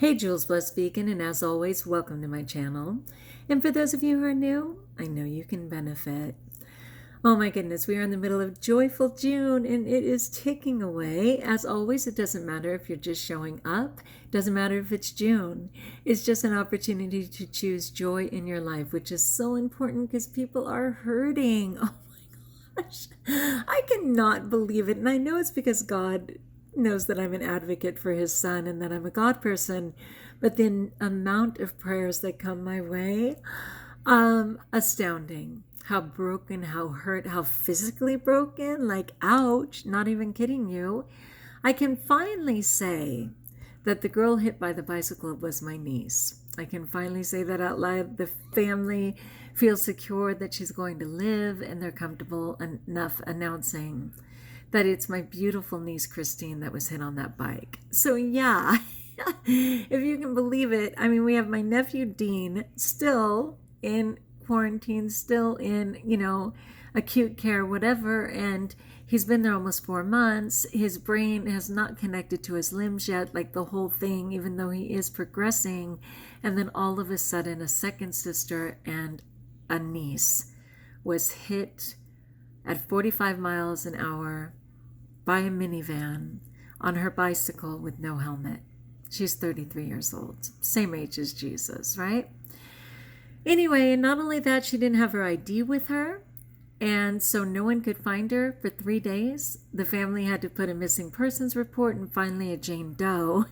Hey, JulesBlessedVegan, and as always, welcome to my channel. And for those of you who are new, I know you can benefit. Oh my goodness, we are in the middle of joyful June, and it is ticking away. As always, it doesn't matter if you're just showing up. It doesn't matter if it's June. It's just an opportunity to choose joy in your life, which is so important because people are hurting. Oh my gosh, I cannot believe it. And I know it's because God knows that I'm an advocate for his son and that I'm a God person, but the amount of prayers that come my way, astounding. How broken, how hurt, how physically broken, like ouch, not even kidding you. I can finally say that the girl hit by the bicycle was my niece. I can finally say that out loud. The family feels secure that she's going to live, and they're comfortable enough announcing that it's my beautiful niece Christine that was hit on that bike. So yeah, if you can believe it, I mean, we have my nephew Dean still in quarantine, still in, acute care, whatever, and he's been there almost 4 months. His brain has not connected to his limbs yet, like the whole thing, even though he is progressing. And then all of a sudden, a second sister and a niece was hit at 45 miles an hour by a minivan on her bicycle with no helmet. She's 33 years old, same age as Jesus, right? Anyway, not only that, she didn't have her ID with her, and so no one could find her for 3 days. The family had to put a missing persons report, and finally a Jane Doe,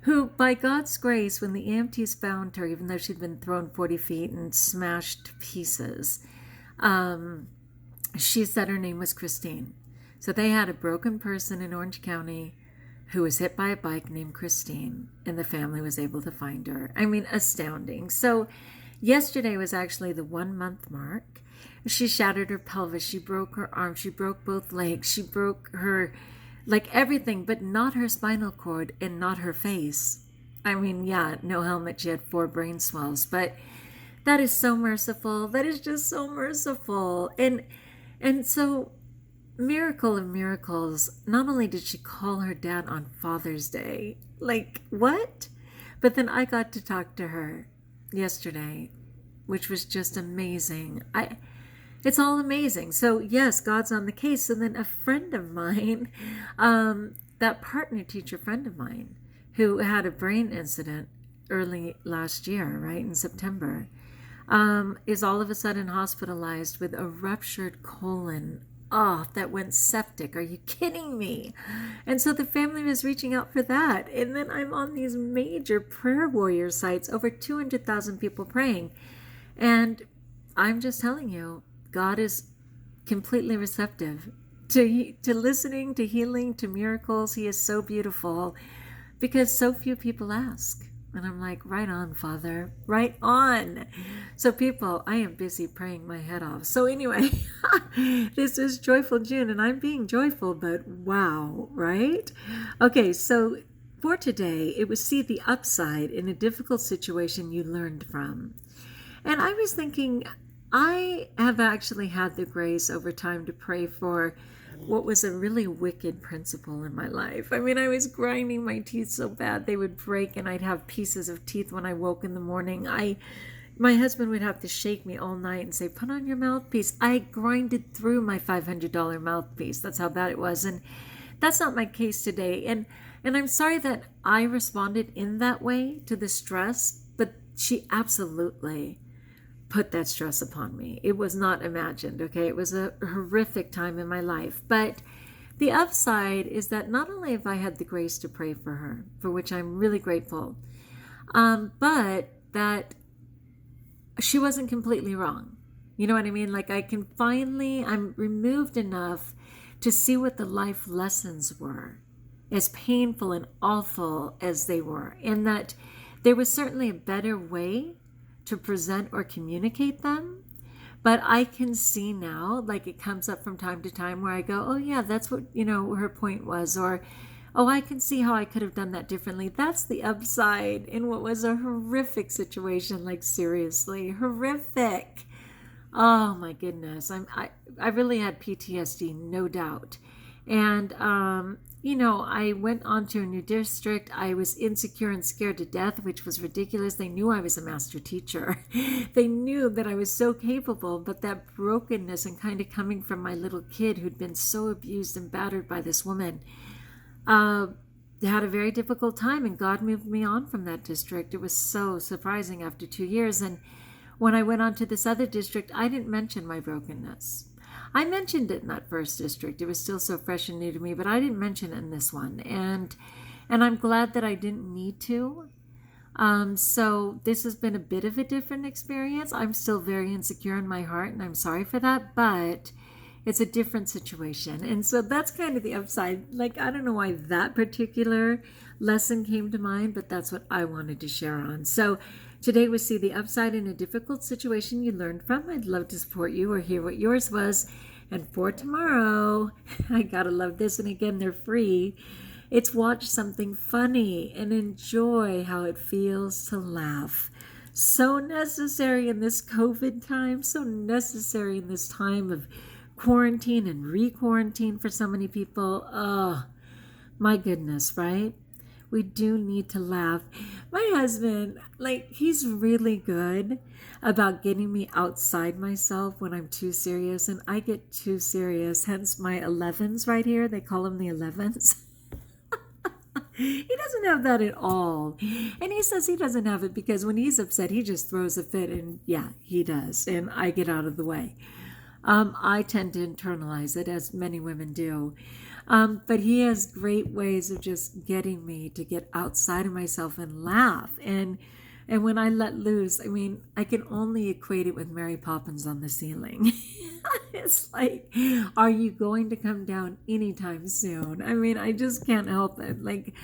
who, by God's grace, when the EMTs found her, even though she'd been thrown 40 feet and smashed to pieces, she said her name was Christine. So they had a broken person in Orange County who was hit by a bike named Christine, and the family was able to find her. I mean, astounding. So yesterday was actually the 1 month mark. She shattered her pelvis. She broke her arm. She broke both legs. She broke her, like everything, but not her spinal cord and not her face. I mean, yeah, no helmet. She had 4 brain swells, but that is so merciful. That is just so merciful. And so, miracle of miracles, not only did she call her dad on Father's Day, like what? But then I got to talk to her yesterday, which was just amazing. It's all amazing. So yes, God's on the case. And then a friend of mine, that partner teacher friend of mine, who had a brain incident early last year, right, in September, is all of a sudden hospitalized with a ruptured colon. Oh, that went septic. Are you kidding me? And so the family was reaching out for that. And then I'm on these major prayer warrior sites, over 200,000 people praying. And I'm just telling you, God is completely receptive to listening, to healing, to miracles. He is so beautiful because so few people ask. And I'm like, right on, Father, right on. So people, I am busy praying my head off. So anyway, this is Joyful June, and I'm being joyful, but wow, right? Okay, so for today, it was see the upside in a difficult situation you learned from. And I was thinking, I have actually had the grace over time to pray for what was a really wicked principle in my life. I mean, I was grinding my teeth so bad they would break, and I'd have pieces of teeth when I woke in the morning. My husband would have to shake me all night and say, put on your mouthpiece. I grinded through my $500 mouthpiece. That's how bad it was. And that's not my case today. And I'm sorry that I responded in that way to the stress, but she absolutely put that stress upon me. It was not imagined, okay? It was a horrific time in my life. But the upside is that not only have I had the grace to pray for her, for which I'm really grateful, but that she wasn't completely wrong. You know what I mean? Like I'm removed enough to see what the life lessons were, as painful and awful as they were, and that there was certainly a better way to present or communicate them. But I can see now, like it comes up from time to time where I go, oh yeah, that's what, her point was, or, oh, I can see how I could have done that differently. That's the upside in what was a horrific situation, like seriously, horrific. Oh my goodness. I really had PTSD, no doubt. And I went on to a new district. I was insecure and scared to death, which was ridiculous. They knew I was a master teacher. They knew that I was so capable, but that brokenness and kind of coming from my little kid who'd been so abused and battered by this woman, had a very difficult time, and God moved me on from that district. It was so surprising after 2 years. And when I went on to this other district, I didn't mention my brokenness. I mentioned it in that first district. It was still so fresh and new to me, but I didn't mention it in this one. And I'm glad that I didn't need to. So this has been a bit of a different experience. I'm still very insecure in my heart, and I'm sorry for that, but it's a different situation. And so that's kind of the upside. Like, I don't know why that particular lesson came to mind, but that's what I wanted to share on. So today we see the upside in a difficult situation you learned from. I'd love to support you or hear what yours was. And for tomorrow, I gotta love this. And again, they're free. It's watch something funny and enjoy how it feels to laugh. So necessary in this COVID time, so necessary in this time of quarantine and re-quarantine for so many people. Oh, my goodness, right? We do need to laugh. My husband, he's really good about getting me outside myself when I'm too serious, and I get too serious, hence my 11s right here. They call them the 11s. He doesn't have that at all. And he says he doesn't have it because when he's upset, he just throws a fit, and yeah, he does, and I get out of the way. I tend to internalize it, as many women do. But he has great ways of just getting me to get outside of myself and laugh. And when I let loose, I mean, I can only equate it with Mary Poppins on the ceiling. It's like, are you going to come down anytime soon? I mean, I just can't help it. Like,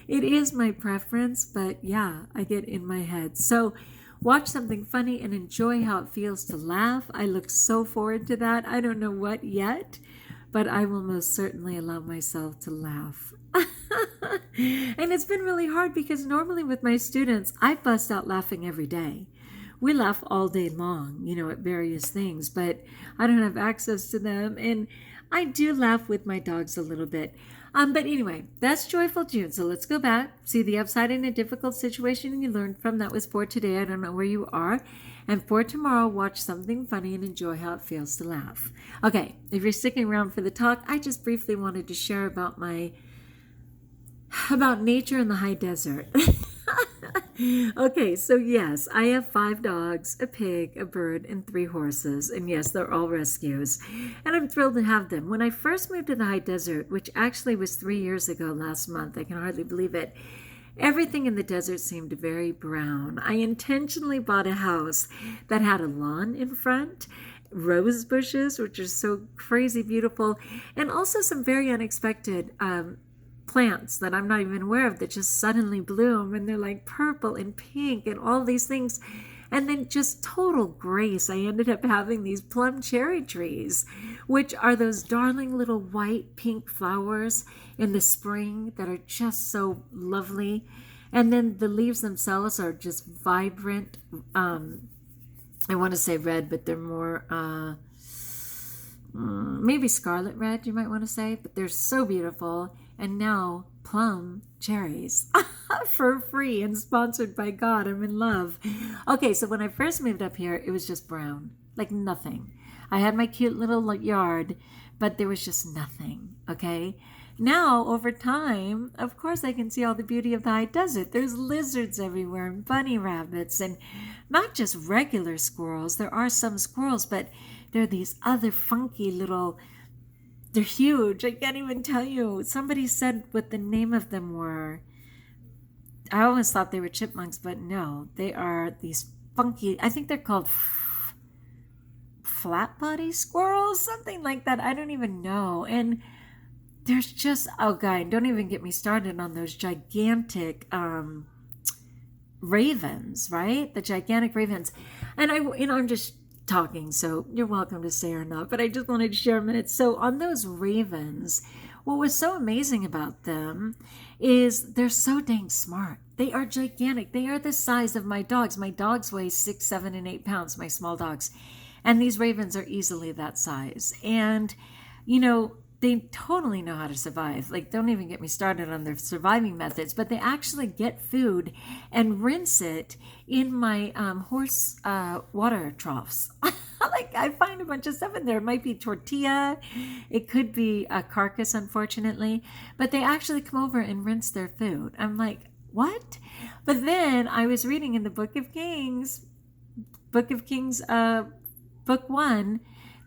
it is my preference, but yeah, I get in my head. So watch something funny and enjoy how it feels to laugh. I look so forward to that. I don't know what yet, but I will most certainly allow myself to laugh. And it's been really hard because normally with my students, I bust out laughing every day. We laugh all day long, at various things, but I don't have access to them. And I do laugh with my dogs a little bit. But anyway, that's Joyful June. So let's go back, see the upside in a difficult situation you learned from. That was for today. I don't know where you are. And for tomorrow, watch something funny and enjoy how it feels to laugh. Okay, if you're sticking around for the talk, I just briefly wanted to share about nature in the high desert. Okay, so yes, I have 5 dogs, a pig, a bird, and 3 horses. And yes, they're all rescues. And I'm thrilled to have them. When I first moved to the high desert, which actually was 3 years ago last month, I can hardly believe it, everything in the desert seemed very brown. I intentionally bought a house that had a lawn in front, rose bushes, which are so crazy beautiful, and also some very unexpected plants that I'm not even aware of that just suddenly bloom, and they're like purple and pink and all these things. And then just total grace, I ended up having these plum cherry trees, which are those darling little white pink flowers in the spring that are just so lovely. And then the leaves themselves are just vibrant. I want to say red, but they're more maybe scarlet red, you might want to say, but they're so beautiful. And now plum cherries for free and sponsored by God. I'm in love. Okay, so when I first moved up here, it was just brown, like nothing. I had my cute little yard, but there was just nothing, okay? Now, over time, of course, I can see all the beauty of the high desert. There's lizards everywhere and bunny rabbits, and not just regular squirrels. There are some squirrels, but there are these other funky little... They're huge. I can't even tell you. Somebody said what the name of them were. I always thought they were chipmunks, but no. They are these funky, I think they're called flat body squirrels, something like that. I don't even know. And there's just, oh God, don't even get me started on those gigantic ravens, right? The gigantic ravens. And I'm just talking, so you're welcome to say or not, but I just wanted to share a minute. So on those ravens, what was so amazing about them is they're so dang smart. They are gigantic. They are the size of my dogs. My dogs weigh 6, 7, and 8 pounds, my small dogs. And these ravens are easily that size. And, they totally know how to survive. Like, don't even get me started on their surviving methods, but they actually get food and rinse it in my horse water troughs. Like, I find a bunch of stuff in there. It might be tortilla. It could be a carcass, unfortunately. But they actually come over and rinse their food. I'm like, what? But then I was reading in the Book of Kings, Book 1,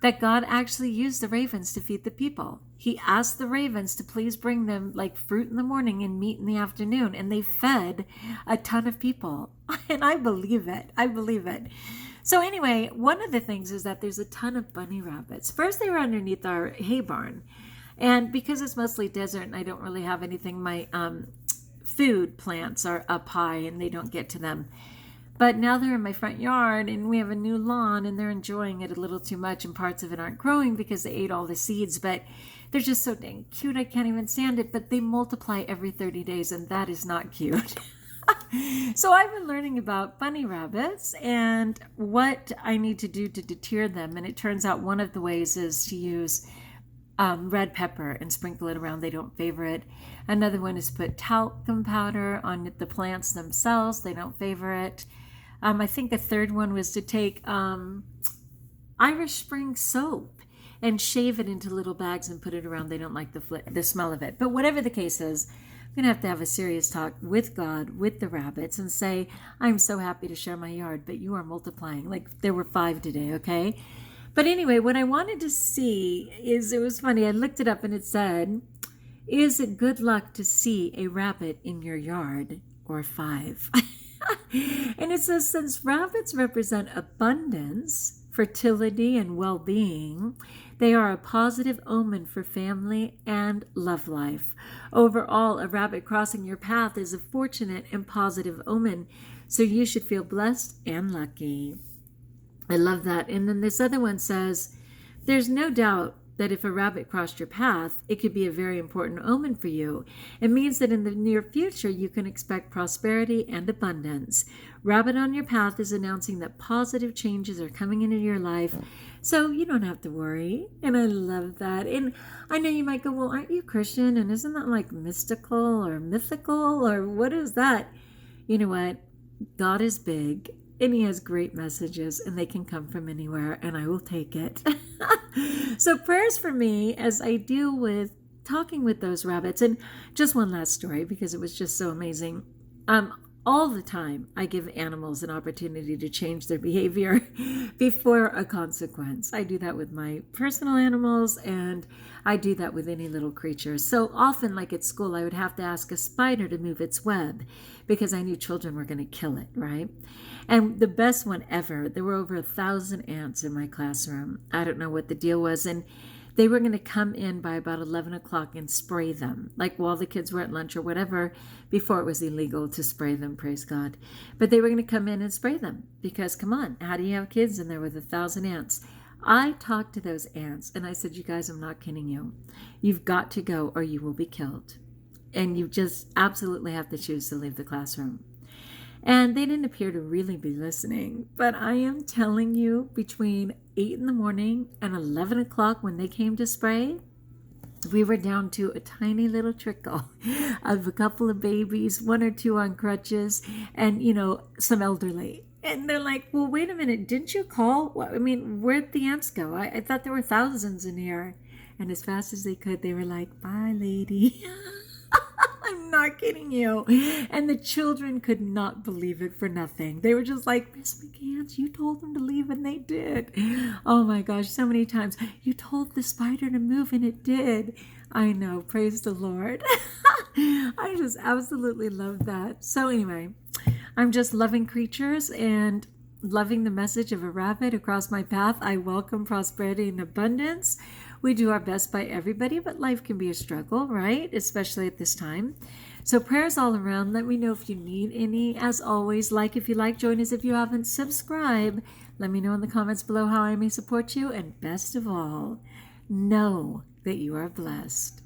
that God actually used the ravens to feed the people. He asked the ravens to please bring them like fruit in the morning and meat in the afternoon, and they fed a ton of people. And I believe it. I believe it. So anyway, one of the things is that there's a ton of bunny rabbits. First, they were underneath our hay barn. And because it's mostly desert and I don't really have anything, my food plants are up high and they don't get to them. But now they're in my front yard and we have a new lawn and they're enjoying it a little too much and parts of it aren't growing because they ate all the seeds. But they're just so dang cute. I can't even stand it. But they multiply every 30 days and that is not cute. So I've been learning about bunny rabbits and what I need to do to deter them. And it turns out one of the ways is to use red pepper and sprinkle it around. They don't favor it. Another one is put talcum powder on the plants themselves. They don't favor it. I think a third one was to take Irish Spring soap and shave it into little bags and put it around. They don't like the smell of it. But whatever the case is, I'm going to have a serious talk with God, with the rabbits, and say, I'm so happy to share my yard, but you are multiplying. Like, there were 5 today, okay? But anyway, what I wanted to see is, it was funny, I looked it up and it said, is it good luck to see a rabbit in your yard, or 5? And it says, since rabbits represent abundance, fertility, and well-being, they are a positive omen for family and love life. Overall, a rabbit crossing your path is a fortunate and positive omen, so you should feel blessed and lucky. I love that. And then this other one says, there's no doubt that if a rabbit crossed your path, it could be a very important omen for you. It means that in the near future, you can expect prosperity and abundance. Rabbit on your path is announcing that positive changes are coming into your life, so you don't have to worry. And I love that. And I know you might go, well, aren't you Christian? And isn't that like mystical or mythical or what is that? You know what? God is big. And he has great messages and they can come from anywhere and I will take it. So prayers for me as I deal with talking with those rabbits. And just one last story because it was just so amazing. All the time I give animals an opportunity to change their behavior before a consequence. I do that with my personal animals and I do that with any little creature. So often, like at school, I would have to ask a spider to move its web because I knew children were going to kill it, right? And the best one ever, there were over 1,000 ants in my classroom. I don't know what the deal was. And they were going to come in by about 11 o'clock and spray them, like while the kids were at lunch or whatever, before it was illegal to spray them, praise God. But they were going to come in and spray them because, come on, how do you have kids in there with 1,000 ants? I talked to those ants and I said, you guys, I'm not kidding you. You've got to go or you will be killed. And you just absolutely have to choose to leave the classroom. And they didn't appear to really be listening. But I am telling you, between 8 in the morning and 11 o'clock when they came to spray, we were down to a tiny little trickle of a couple of babies, 1 or 2 on crutches, and, some elderly. And they're like, well, wait a minute, didn't you call? I mean, where'd the ants go? I thought there were thousands in here. And as fast as they could, they were like, bye, lady. I'm not kidding you. And the children could not believe it for nothing. They were just like, Miss McGants, you told them to leave and they did. Oh my gosh, so many times. You told the spider to move and it did. I know, praise the Lord. I just absolutely love that. So anyway, I'm just loving creatures and loving the message of a rabbit across my path. I welcome prosperity and abundance. We do our best by everybody, but life can be a struggle, right? Especially at this time. So prayers all around. Let me know if you need any. As always, like if you like, join us if you haven't, subscribe. Let me know in the comments below how I may support you. And best of all, know that you are blessed.